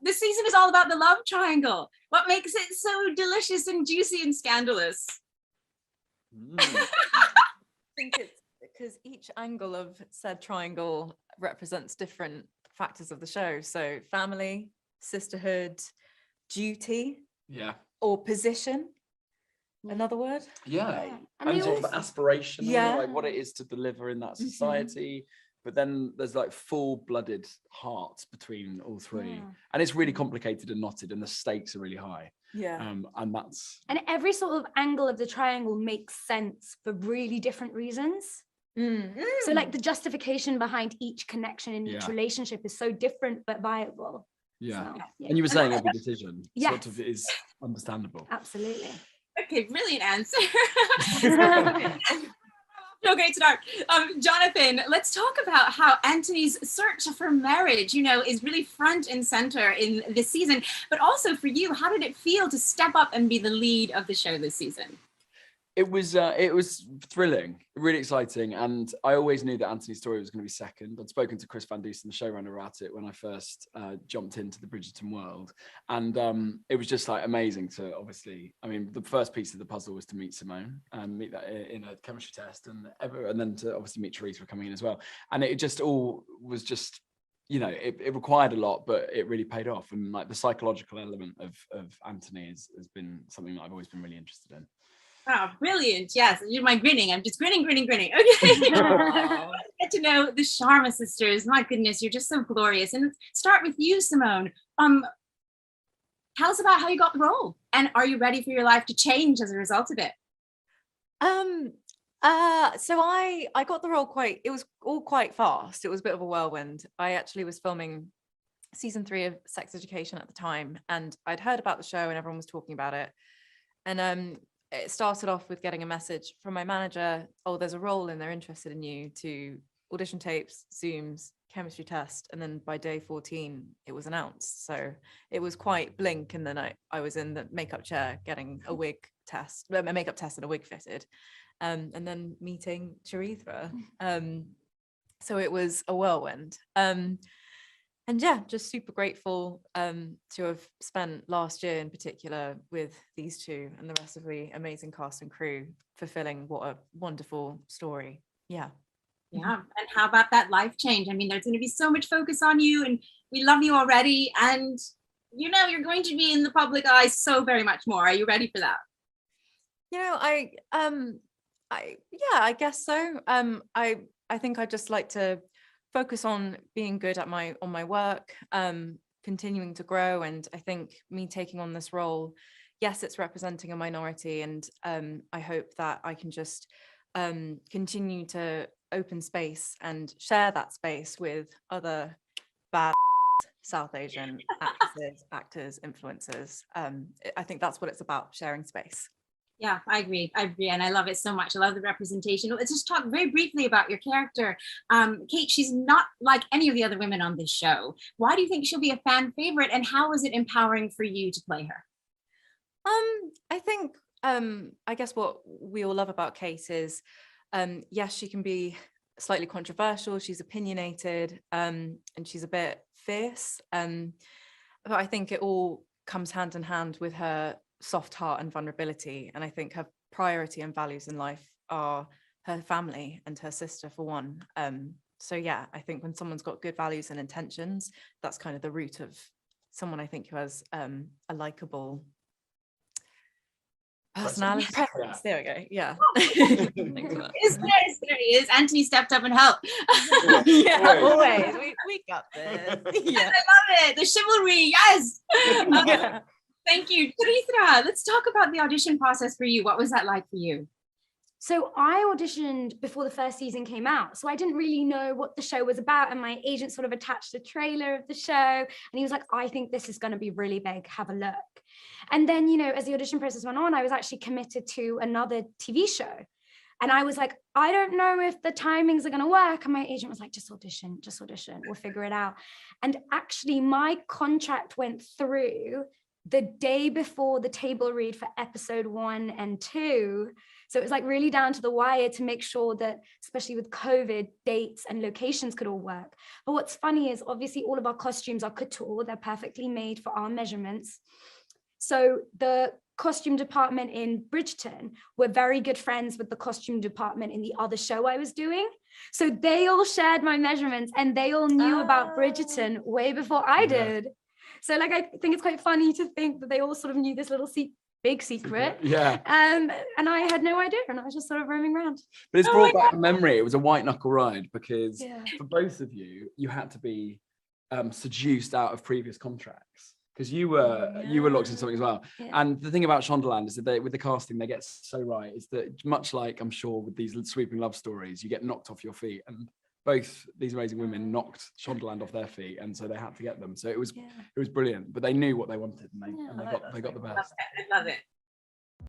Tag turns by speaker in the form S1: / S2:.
S1: this season is all about the love triangle. What makes it so delicious and juicy and scandalous?
S2: I think it's because each angle of said triangle represents different factors of the show. So family, sisterhood, duty, or position. Another word.
S3: And sort of aspirational, like what it is to deliver in that society. But then there's like full-blooded hearts between all three, and it's really complicated and knotted, and the stakes are really high. And
S4: every sort of angle of the triangle makes sense for really different reasons. So like the justification behind each connection in each relationship is so different but viable.
S3: And you were saying every decision sort of is understandable.
S4: Absolutely.
S1: Okay, brilliant answer. No, great start. Jonathan, let's talk about how Anthony's search for marriage, is really front and center in this season. But also for you, how did it feel to step up and be the lead of the show this season?
S3: It was thrilling, really exciting, and I always knew that Anthony's story was going to be second. I'd spoken to Chris Van Dusen, the showrunner, about it when I first jumped into the Bridgerton world, and it was just like amazing to obviously. I mean, the first piece of the puzzle was to meet Simone and meet that in a chemistry test, and then to obviously meet Charithra coming in as well, and it just all was just. It required a lot, but it really paid off, and like the psychological element of Anthony has been something that I've always been really interested in.
S1: Oh, brilliant. Yes, you're my grinning. I'm just grinning. Okay. Let's get to know the Sharma sisters. My goodness, you're just so glorious. And let's start with you, Simone. Tell us about how you got the role. And are you ready for your life to change as a result of it?
S2: So I got the role it was all quite fast. It was a bit of a whirlwind. I actually was filming season 3 of Sex Education at the time, and I'd heard about the show and everyone was talking about it. And it started off with getting a message from my manager, there's a role and they're interested in you, to audition tapes, Zooms, chemistry test. And then by day 14, it was announced. So it was quite blink. And then I was in the makeup chair getting a makeup test and a wig fitted. And then meeting Charithra. So it was a whirlwind. And just super grateful to have spent last year in particular with these two and the rest of the amazing cast and crew, fulfilling what a wonderful story. Yeah.
S1: And how about that life change? I mean, there's going to be so much focus on you, and we love you already, and you're going to be in the public eye so very much more. Are you ready for that?
S2: I guess so. I think I'd just like to focus on being good at my work, continuing to grow. And I think me taking on this role, yes, it's representing a minority, and I hope that I can just continue to open space and share that space with other bad South Asian actors, influencers. I think that's what it's about, sharing space.
S1: Yeah, I agree. And I love it so much. I love the representation. Let's just talk very briefly about your character. Kate, she's not like any of the other women on this show. Why do you think she'll be a fan favorite, and how was it empowering for you to play her?
S2: I think, I guess what we all love about Kate is, yes, she can be slightly controversial. She's opinionated, and she's a bit fierce. But I think it all comes hand in hand with her soft heart and vulnerability, and I think her priority and values in life are her family and her sister, for one. So yeah, I think when someone's got good values and intentions, that's kind of the root of someone, I think, who has a likable personality preference. There we go. Yeah.
S1: There he is. Anthony stepped up and helped.
S2: Always. We got this.
S1: Yeah. I love it. The chivalry. Yes. Thank you. Charithra, let's talk about the audition process for you. What was that like for you?
S4: So I auditioned before the first season came out. So I didn't really know what the show was about. And my agent sort of attached a trailer of the show. And he was like, I think this is going to be really big. Have a look. And then, as the audition process went on, I was actually committed to another TV show. And I was like, I don't know if the timings are going to work. And my agent was like, just audition. We'll figure it out. And actually, my contract went through the day before the table read for episode 1 and 2. So it was like really down to the wire to make sure that, especially with COVID, dates and locations could all work. But what's funny is obviously all of our costumes are couture. They're perfectly made for our measurements. So the costume department in Bridgerton were very good friends with the costume department in the other show I was doing. So they all shared my measurements and they all knew about Bridgerton way before I did. So like, I think it's quite funny to think that they all sort of knew this little big secret.
S3: Yeah.
S4: And I had no idea, and I was just sort of roaming around.
S3: But it's brought back a memory. It was a white knuckle ride because
S4: Yeah.
S3: for both of you, you had to be seduced out of previous contracts. Because you were locked in something as well.
S4: Yeah.
S3: And the thing about Chandran is that with the casting, they get so right, is that much like I'm sure with these sweeping love stories, you get knocked off your feet. And both these amazing women knocked Chandran off their feet, and so they had to get them. So it was brilliant. But they knew what they wanted, and they got the best.
S1: I love it.